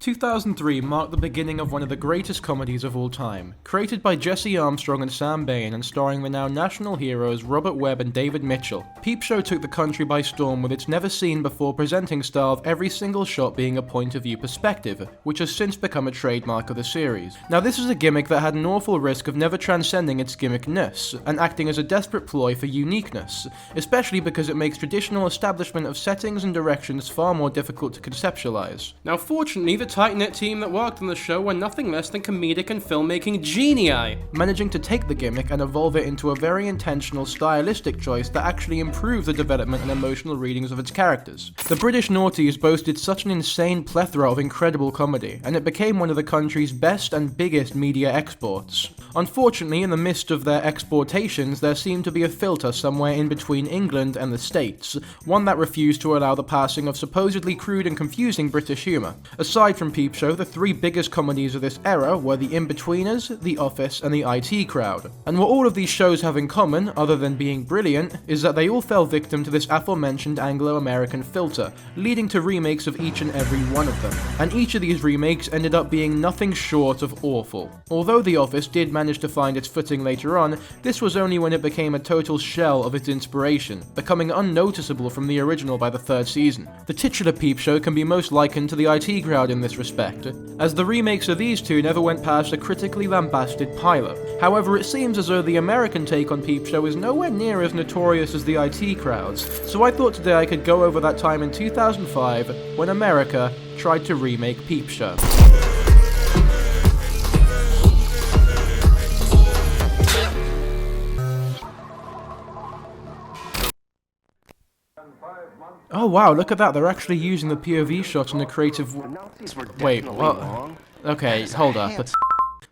2003 marked the beginning of one of the greatest comedies of all time. Created by Jesse Armstrong and Sam Bain and starring the now national heroes Robert Webb and David Mitchell, Peep Show took the country by storm with its never-seen-before presenting style of every single shot being a point-of-view perspective, which has since become a trademark of the series. Now this is a gimmick that had an awful risk of never transcending its gimmick-ness, and acting as a desperate ploy for uniqueness, especially because it makes traditional establishment of settings and directions far more difficult to conceptualize. Now fortunately, the tight-knit team that worked on the show were nothing less than comedic and filmmaking genii, managing to take the gimmick and evolve it into a very intentional stylistic choice that actually improved the development and emotional readings of its characters. The British noughties boasted such an insane plethora of incredible comedy, and it became one of the country's best and biggest media exports. Unfortunately, in the midst of their exportations, there seemed to be a filter somewhere in between England and the States, one that refused to allow the passing of supposedly crude and confusing British humour. Aside from Peep Show, the three biggest comedies of this era were The In-Betweeners, The Office, and The IT Crowd. And what all of these shows have in common, other than being brilliant, is that they all fell victim to this aforementioned Anglo-American filter, leading to remakes of each and every one of them. And each of these remakes ended up being nothing short of awful. Although The Office did manage to find its footing later on, this was only when it became a total shell of its inspiration, becoming unnoticeable from the original by the third season. The titular Peep Show can be most likened to The IT Crowd in this respect, as the remakes of these two never went past a critically lambasted pilot. However, it seems as though the American take on Peep Show is nowhere near as notorious as the IT Crowd's, so I thought today I could go over that time in 2005 when America tried to remake Peep Show. Oh wow, look at that, they're actually using the POV shot in a creative Wait, what? Okay, hold up.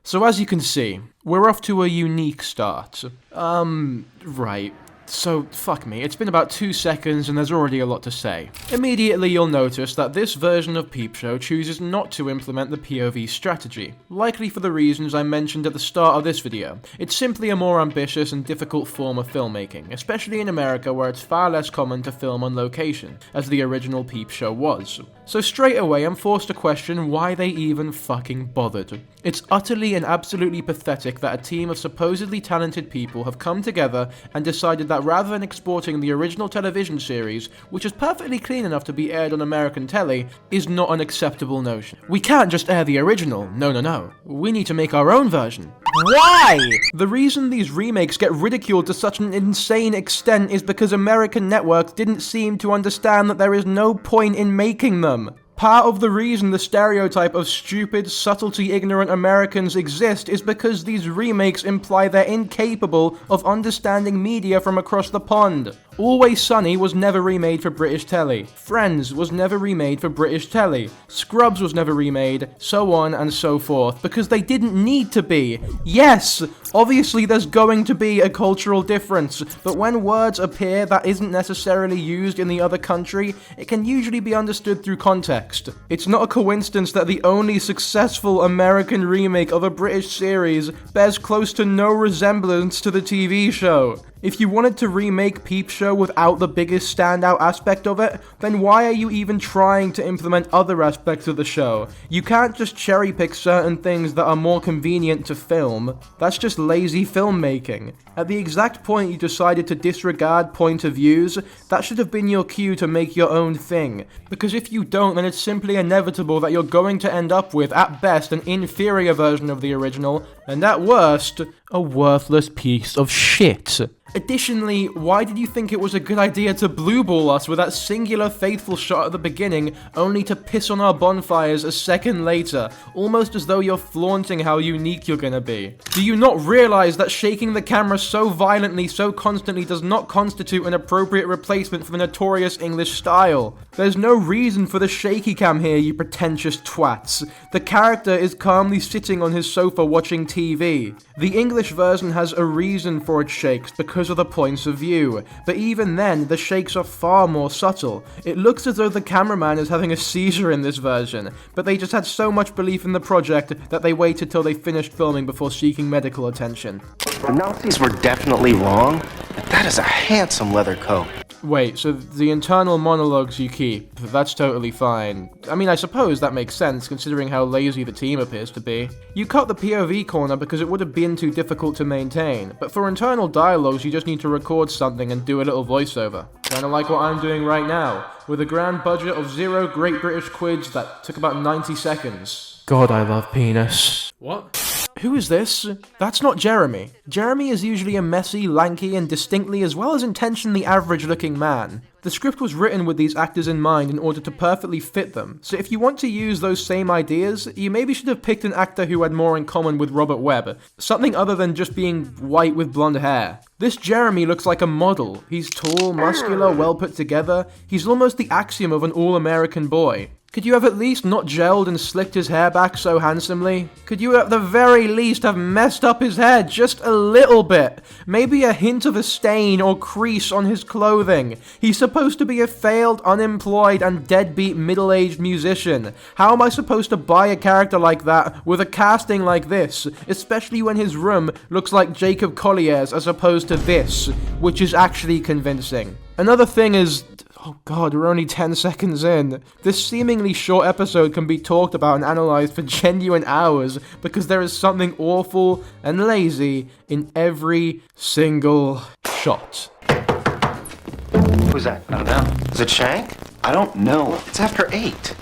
So as you can see, we're off to a unique start. Right. So, fuck me, it's been about 2 seconds and there's already a lot to say. Immediately you'll notice that this version of Peep Show chooses not to implement the POV strategy, likely for the reasons I mentioned at the start of this video. It's simply a more ambitious and difficult form of filmmaking, especially in America where it's far less common to film on location, as the original Peep Show was. So straight away I'm forced to question why they even fucking bothered. It's utterly and absolutely pathetic that a team of supposedly talented people have come together and decided that rather than exporting the original television series, which is perfectly clean enough to be aired on American telly, is not an acceptable notion. We can't just air the original, no. We need to make our own version. Why? The reason these remakes get ridiculed to such an insane extent is because American networks didn't seem to understand that there is no point in making them. Part of the reason the stereotype of stupid, subtlety-ignorant Americans exist is because these remakes imply they're incapable of understanding media from across the pond. Always Sunny was never remade for British telly. Friends was never remade for British telly. Scrubs was never remade, so on and so forth, because they didn't need to be. Yes, obviously there's going to be a cultural difference, but when words appear that isn't necessarily used in the other country, it can usually be understood through context. It's not a coincidence that the only successful American remake of a British series bears close to no resemblance to the TV show. If you wanted to remake Peep Show without the biggest standout aspect of it, then why are you even trying to implement other aspects of the show? You can't just cherry pick certain things that are more convenient to film. That's just lazy filmmaking. At the exact point you decided to disregard point of views, that should have been your cue to make your own thing. Because if you don't, then it's simply inevitable that you're going to end up with, at best, an inferior version of the original, and at worst, a worthless piece of shit. Additionally, why did you think it was a good idea to blueball us with that singular faithful shot at the beginning, only to piss on our bonfires a second later, almost as though you're flaunting how unique you're gonna be? Do you not realize that shaking the camera so violently, so constantly does not constitute an appropriate replacement for the notorious English style? There's no reason for the shaky cam here, you pretentious twats. The character is calmly sitting on his sofa watching TV. The English version has a reason for its shakes, because of the points of view, but even then, the shakes are far more subtle. It looks as though the cameraman is having a seizure in this version, but they just had so much belief in the project that they waited till they finished filming before seeking medical attention. The Nazis were definitely wrong, but that is a handsome leather coat. Wait, so the internal monologues you keep, that's totally fine. I mean, I suppose that makes sense, considering how lazy the team appears to be. You cut the POV corner because it would have been too difficult to maintain, but for internal dialogues you just need to record something and do a little voiceover. Kinda like what I'm doing right now, with a grand budget of 0 Great British quids that took about 90 seconds. God, I love penis. What? Who is this? That's not Jeremy. Jeremy is usually a messy, lanky, and distinctly as well as intentionally average-looking man. The script was written with these actors in mind in order to perfectly fit them, so if you want to use those same ideas, you maybe should have picked an actor who had more in common with Robert Webb, something other than just being white with blonde hair. This Jeremy looks like a model. He's tall, muscular, well put together. He's almost the axiom of an all-American boy. Could you have at least not gelled and slicked his hair back so handsomely? Could you at the very least have messed up his hair just a little bit? Maybe a hint of a stain or crease on his clothing. He's supposed to be a failed, unemployed, and deadbeat middle-aged musician. How am I supposed to buy a character like that with a casting like this? Especially when his room looks like Jacob Collier's as opposed to this, which is actually convincing. Another thing is... Oh god, we're only 10 seconds in. This seemingly short episode can be talked about and analysed for genuine hours because there is something awful and lazy in every single shot. Who's that? I don't know. Is it Shank? I don't know. It's after 8.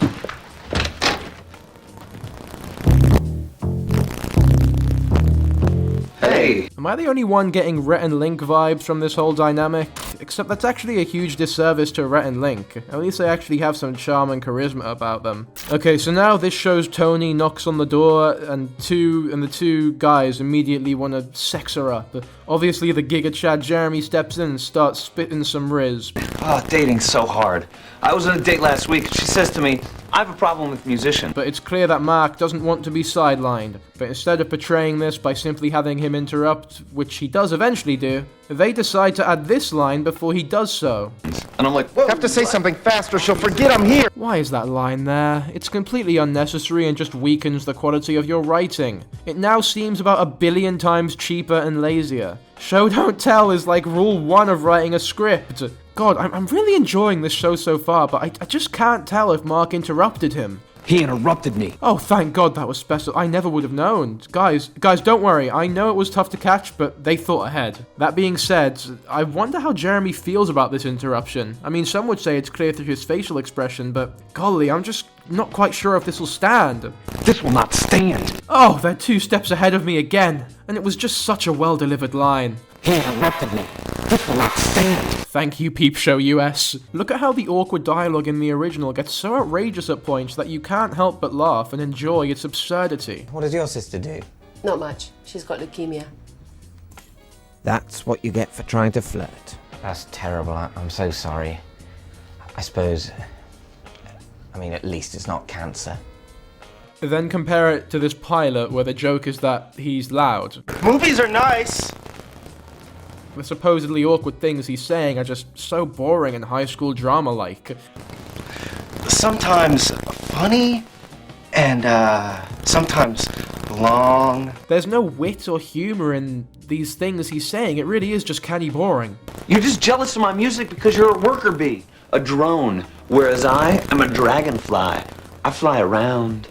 Hey! Am I the only one getting Rhett and Link vibes from this whole dynamic? Except that's actually a huge disservice to Rhett and Link. At least they actually have some charm and charisma about them. Okay, so now this shows Tony knocks on the door and the two guys immediately want to sex her up. Obviously the Giga Chad Jeremy steps in and starts spitting some riz. Oh, dating's so hard. I was on a date last week and she says to me, I have a problem with musicians. But it's clear that Mark doesn't want to be sidelined. But instead of portraying this by simply having him interrupt, which he does eventually do, they decide to add this line before he does so. And I'm like, whoa, have to say something fast or she'll forget I'm here. Why is that line there? It's completely unnecessary and just weakens the quality of your writing. It now seems about 1 billion times cheaper and lazier. Show don't tell is like rule 1 of writing a script. God, I'm really enjoying this show so far, but I just can't tell if Mark interrupted him. He interrupted me. Oh, thank God that was special. I never would have known. Guys, don't worry. I know it was tough to catch, but they thought ahead. That being said, I wonder how Jeremy feels about this interruption. I mean, some would say it's clear through his facial expression, but golly, I'm just not quite sure if this will stand. This will not stand. Oh, they're 2 steps ahead of me again. And it was just such a well-delivered line. He interrupted me. This will not stand. Thank you, Peep Show US. Look at how the awkward dialogue in the original gets so outrageous at points that you can't help but laugh and enjoy its absurdity. What does your sister do? Not much. She's got leukemia. That's what you get for trying to flirt. That's terrible. I'm so sorry. I suppose... I mean, at least it's not cancer. Then compare it to this pilot where the joke is that he's loud. Movies are nice. The supposedly awkward things he's saying are just so boring and high school drama-like. Sometimes funny and sometimes long. There's no wit or humor in these things he's saying. It really is just canny boring. You're just jealous of my music because you're a worker bee, a drone, whereas I am a dragonfly. I fly around.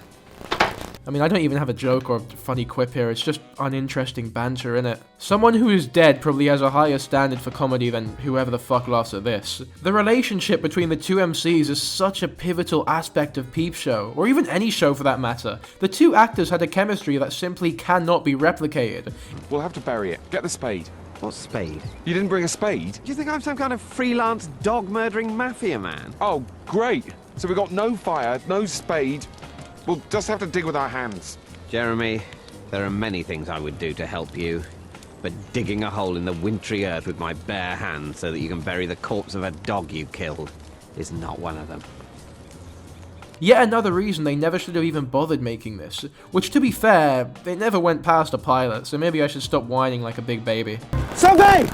I mean, I don't even have a joke or funny quip here, it's just uninteresting banter, innit? Someone who is dead probably has a higher standard for comedy than whoever the fuck laughs at this. The relationship between the 2 MCs is such a pivotal aspect of Peep Show, or even any show for that matter. The 2 actors had a chemistry that simply cannot be replicated. We'll have to bury it. Get the spade. What spade? You didn't bring a spade? Do you think I'm some kind of freelance dog-murdering mafia man? Oh, great. So we got no fire, no spade. We'll just have to dig with our hands. Jeremy, there are many things I would do to help you, but digging a hole in the wintry earth with my bare hands so that you can bury the corpse of a dog you killed is not one of them. Yet another reason they never should have even bothered making this, which to be fair, they never went past a pilot, so maybe I should stop whining like a big baby. Sophie!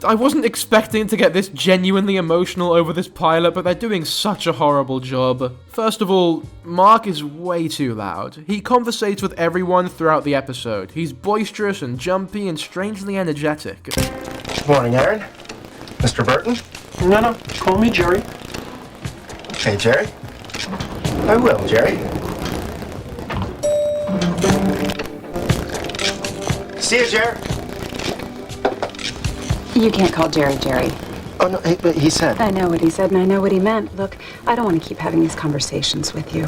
I wasn't expecting to get this genuinely emotional over this pilot, but they're doing such a horrible job. First of all, Mark is way too loud. He conversates with everyone throughout the episode. He's boisterous and jumpy and strangely energetic. Good morning, Aaron. Mr. Burton? No, call me Jerry. Hey, Jerry. I will, Jerry. See you, Jerry. You can't call Jerry Jerry. Oh, no, but he said. I know what he said and I know what he meant. Look, I don't want to keep having these conversations with you.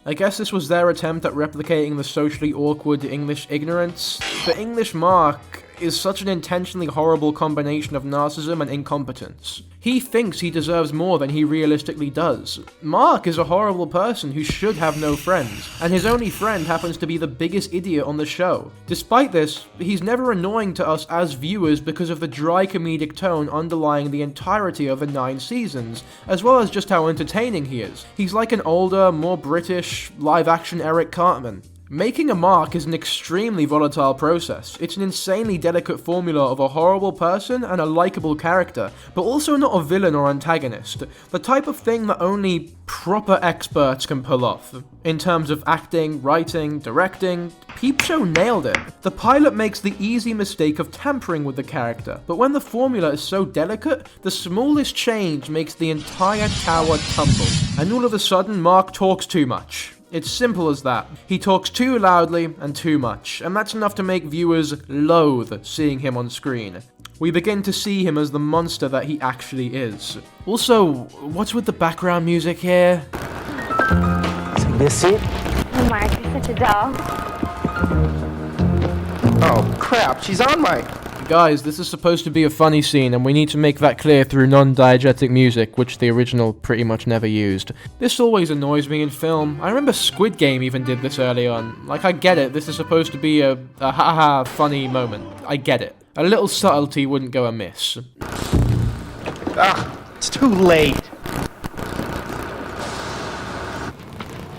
I guess this was their attempt at replicating the socially awkward English ignorance. But English Mark is such an intentionally horrible combination of narcissism and incompetence. He thinks he deserves more than he realistically does. Mark is a horrible person who should have no friends, and his only friend happens to be the biggest idiot on the show. Despite this, he's never annoying to us as viewers because of the dry comedic tone underlying the entirety of the 9 seasons, as well as just how entertaining he is. He's like an older, more British, live-action Eric Cartman. Making a mark is an extremely volatile process. It's an insanely delicate formula of a horrible person and a likable character, but also not a villain or antagonist. The type of thing that only proper experts can pull off. In terms of acting, writing, directing, Peep Show nailed it. The pilot makes the easy mistake of tampering with the character, but when the formula is so delicate, the smallest change makes the entire tower tumble. And all of a sudden, Mark talks too much. It's simple as that. He talks too loudly and too much, and that's enough to make viewers loathe seeing him on screen. We begin to see him as the monster that he actually is. Also, what's with the background music here? Take this seat. Oh, Mark, you're such a doll. Oh, crap, she's on my... Guys, this is supposed to be a funny scene, and we need to make that clear through non-diegetic music, which the original pretty much never used. This always annoys me in film. I remember Squid Game even did this early on. Like, I get it, this is supposed to be a ha-ha funny moment. I get it. A little subtlety wouldn't go amiss. Ah, it's too late.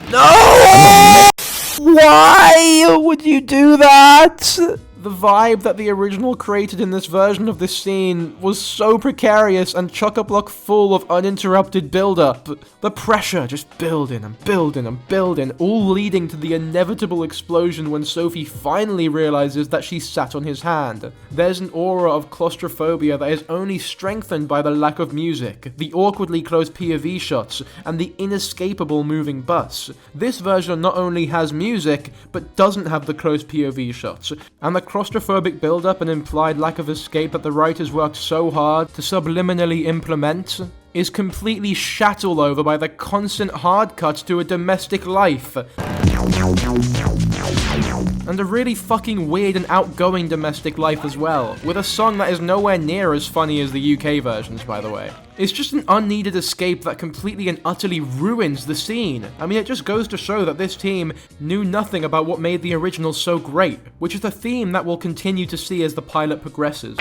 No! Why would you do that? The vibe that the original created in this version of this scene was so precarious and chock-a-block full of uninterrupted build-up. The pressure just building and building and building, all leading to the inevitable explosion when Sophie finally realizes that she sat on his hand. There's an aura of claustrophobia that is only strengthened by the lack of music, the awkwardly close POV shots, and the inescapable moving bus. This version not only has music, but doesn't have the close POV shots, and the claustrophobic build-up and implied lack of escape that the writers worked so hard to subliminally implement is completely shat all over by the constant hard cuts to a domestic life. And a really fucking weird and outgoing domestic life as well, with a song that is nowhere near as funny as the UK versions, by the way. It's just an unneeded escape that completely and utterly ruins the scene. I mean, it just goes to show that this team knew nothing about what made the original so great, which is a theme that we'll continue to see as the pilot progresses.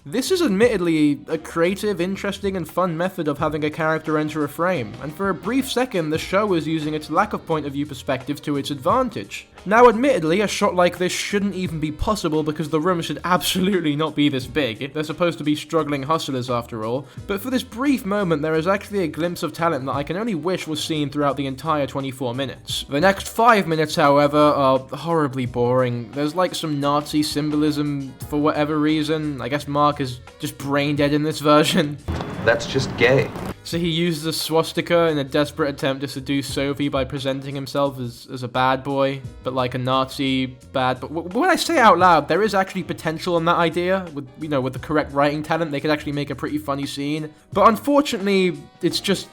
This is admittedly a creative, interesting, and fun method of having a character enter a frame, and for a brief second the show is using its lack of point of view perspective to its advantage. Now admittedly, a shot like this shouldn't even be possible because the room should absolutely not be this big. They're supposed to be struggling hustlers after all, but for this brief moment there is actually a glimpse of talent that I can only wish was seen throughout the entire 24 minutes. The next 5 minutes, however, are horribly boring. There's like some Nazi symbolism for whatever reason. I guess Mark is just brain dead in this version. That's just gay. So he uses a swastika in a desperate attempt to seduce Sophie by presenting himself as a bad boy, but like a Nazi bad boy. When I say it out loud, there is actually potential in that idea. With the correct writing talent, they could actually make a pretty funny scene. But unfortunately, it's just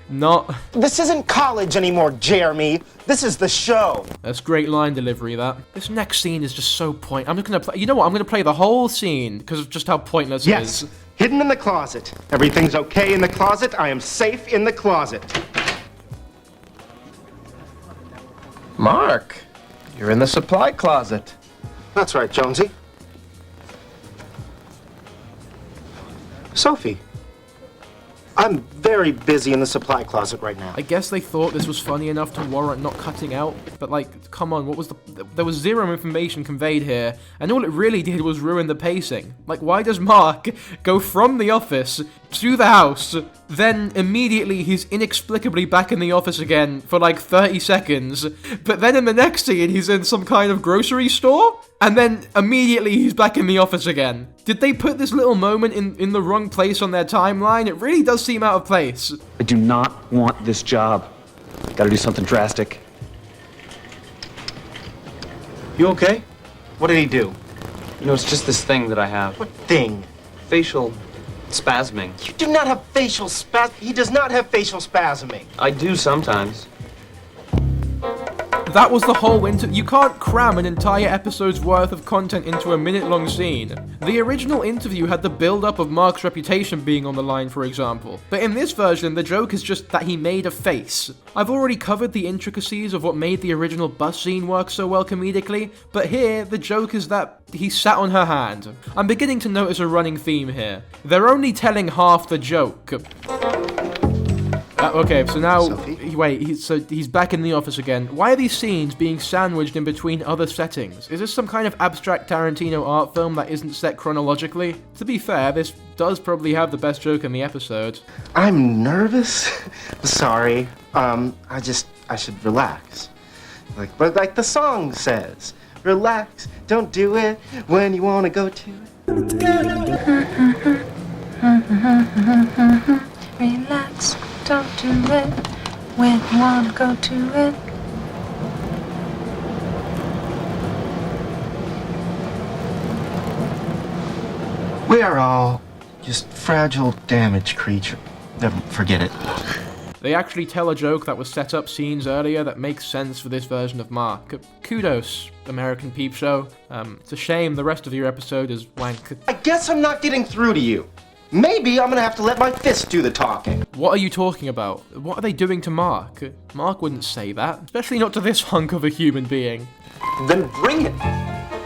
not. This isn't college anymore, Jeremy. This is the show. That's great line delivery, that. This next scene is just so I'm just gonna play. You know what? I'm gonna play the whole scene because of just how pointless it is. Hidden in the closet. Everything's okay in the closet. I am safe in the closet. Mark, you're in the supply closet. That's right, Jonesy. I'm very busy in the supply closet right now. I guess they thought this was funny enough to warrant not cutting out, but like, come on, there was zero information conveyed here, and all it really did was ruin the pacing. Like, why does Mark go from the office to the house, then immediately he's inexplicably back in the office again for like 30 seconds, but then in the next scene he's in some kind of grocery store, and then immediately he's back in the office again? Did they put this little moment in the wrong place on their timeline? It really does seem out of place. I do not want this job. Gotta do something drastic. You okay? What did he do? You know, it's just this thing that I have. What thing? Facial spasming. You do not have facial He does not have facial spasming. I do sometimes. That was the whole You can't cram an entire episode's worth of content into a minute-long scene. The original interview had the build-up of Mark's reputation being on the line, for example. But in this version, the joke is just that he made a face. I've already covered the intricacies of what made the original bus scene work so well comedically, but here, the joke is that he sat on her hand. I'm beginning to notice a running theme here. They're only telling half the joke. Okay, so now, wait, he's back in the office again. Why are these scenes being sandwiched in between other settings? Is this some kind of abstract Tarantino art film that isn't set chronologically? To be fair, this does probably have the best joke in the episode. I'm nervous. Sorry. I should relax. But like the song says, relax, don't do it when you want to go to it. Relax, don't do it when you wanna go to it. We are all just fragile, damaged creatures. Forget it. They actually tell a joke that was set up scenes earlier that makes sense for this version of Mark. Kudos, American Peep Show. It's a shame the rest of your episode is wank. I guess I'm not getting through to you. Maybe I'm gonna have to let my fist do the talking. What are you talking about? What are they doing to Mark? Mark wouldn't say that, especially not to this hunk of a human being. Then bring it.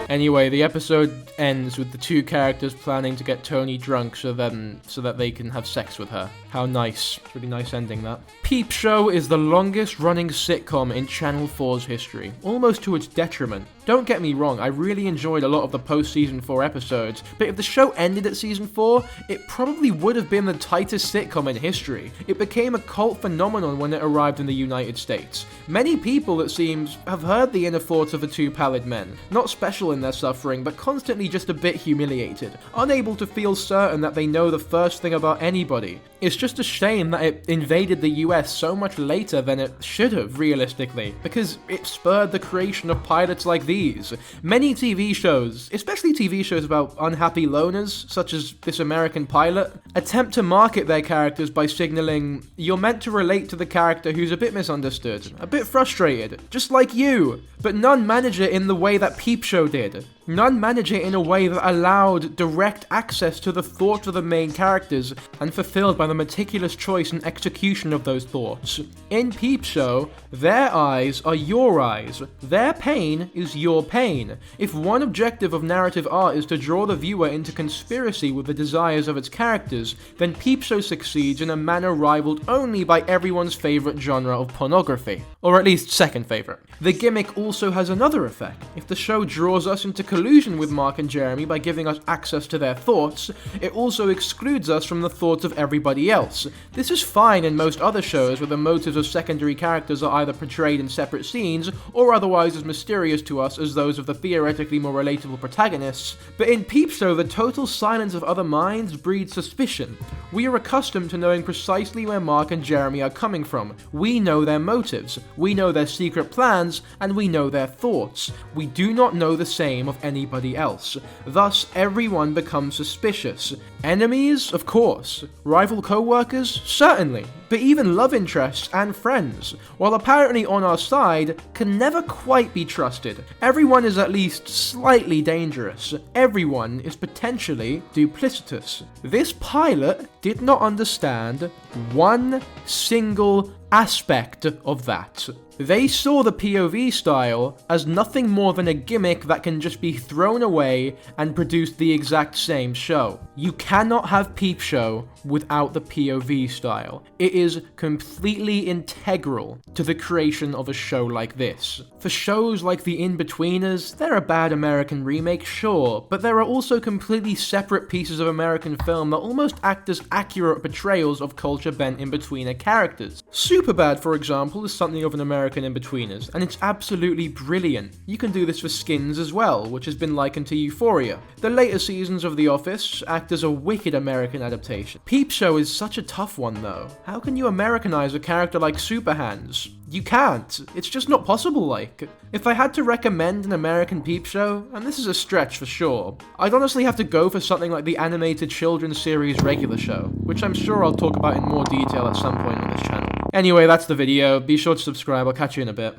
Anyway, the episode ends with the two characters planning to get Tony drunk so that they can have sex with her. How nice. Really nice ending, that. Peep Show is the longest running sitcom in Channel 4's history, almost to its detriment. Don't get me wrong, I really enjoyed a lot of the post-season 4 episodes, but if the show ended at season 4, it probably would have been the tightest sitcom in history. It became a cult phenomenon when it arrived in the United States. Many people, it seems, have heard the inner thoughts of the two pallid men, not special in their suffering, but constantly just a bit humiliated, unable to feel certain that they know the first thing about anybody. It's just a shame that it invaded the US so much later than it should have, realistically, because it spurred the creation of pilots like these. Many TV shows, especially TV shows about unhappy loners, such as this American Pilot, attempt to market their characters by signaling, you're meant to relate to the character who's a bit misunderstood, a bit frustrated, just like you, but none manage it in the way that Peep Show did. None manage it in a way that allowed direct access to the thoughts of the main characters and fulfilled by the meticulous choice and execution of those thoughts. In Peep Show, their eyes are your eyes. Their pain is your pain. If one objective of narrative art is to draw the viewer into conspiracy with the desires of its characters, then Peep Show succeeds in a manner rivaled only by everyone's favorite genre of pornography. Or at least second favorite. The gimmick also has another effect. If the show draws us into collusion with Mark and Jeremy by giving us access to their thoughts, it also excludes us from the thoughts of everybody else. This is fine in most other shows where the motives of secondary characters are either portrayed in separate scenes or otherwise as mysterious to us as those of the theoretically more relatable protagonists, but in Peep Show the total silence of other minds breeds suspicion. We are accustomed to knowing precisely where Mark and Jeremy are coming from. We know their motives, we know their secret plans, and we know their thoughts. We do not know the same of anybody else. Thus, everyone becomes suspicious. Enemies? Of course. Rival co-workers? Certainly. But even love interests and friends, while apparently on our side, can never quite be trusted. Everyone is at least slightly dangerous. Everyone is potentially duplicitous. This pilot did not understand one single aspect of that. They saw the POV style as nothing more than a gimmick that can just be thrown away and produce the exact same show. You cannot have Peep Show without the POV style. It is completely integral to the creation of a show like this. For shows like The In-Betweeners, they're a bad American remake, sure, but there are also completely separate pieces of American film that almost act as accurate portrayals of culture bent in-betweener characters. Superbad, for example, is something of an American In-Betweeners, and it's absolutely brilliant. You can do this for Skins as well, which has been likened to Euphoria. The later seasons of The Office act as a wicked American adaptation. Peep Show is such a tough one though. How can you Americanize a character like Superhands? You can't. It's just not possible, like. If I had to recommend an American Peep Show, and this is a stretch for sure, I'd honestly have to go for something like the animated children's series Regular Show, which I'm sure I'll talk about in more detail at some point on this channel. Anyway, that's the video. Be sure to subscribe. I'll catch you in a bit.